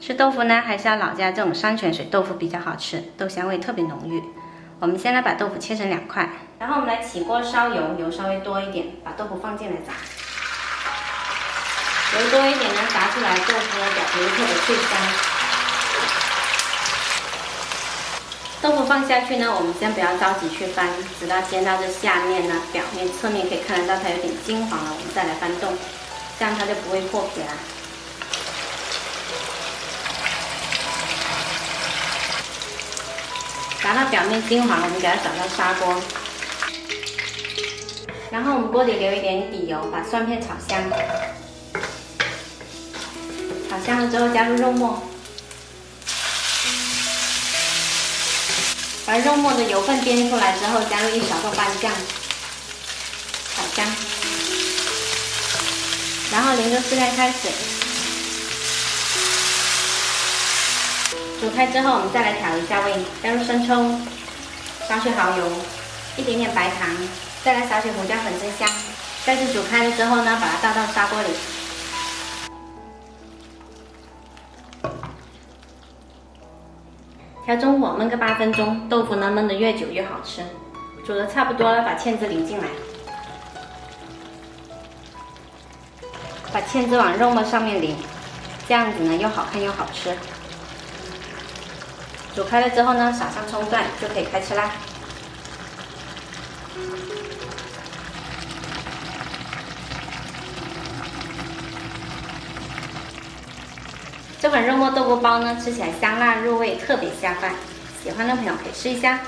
吃豆腐呢，还是要老家这种山泉水豆腐比较好吃，豆香味特别浓郁。我们先来把豆腐切成2块，然后我们来起锅烧油，油稍微多一点，把豆腐放进来炸。油多一点呢，炸出来豆腐呢表皮特别脆香。豆腐放下去呢，我们先不要着急去翻，直到煎到这下面呢，表面、侧面可以看得到它有点金黄了，我们再来翻动，这样它就不会破皮啦。炸到表面金黄，我们给它转到砂锅，然后我们锅里留一点底油，把蒜片炒香。炒香了之后加入肉末，把肉末的油分煸出来之后，加入1小份拌酱，炒香，然后淋着4盖开水。煮开之后，我们再来调一下味，加入生抽、少许蚝油、一点点白糖，再来少许胡椒粉增香。再次煮开了之后呢，把它倒到砂锅里。调中火焖个8分钟，豆腐呢焖得越久越好吃。煮得差不多了，把芡汁淋进来，把芡汁往肉末上面淋，这样子呢又好看又好吃。煮开了之后呢，撒上葱段就可以开吃啦。这款肉末豆腐包呢，吃起来香辣入味，特别下饭。喜欢的朋友可以试一下。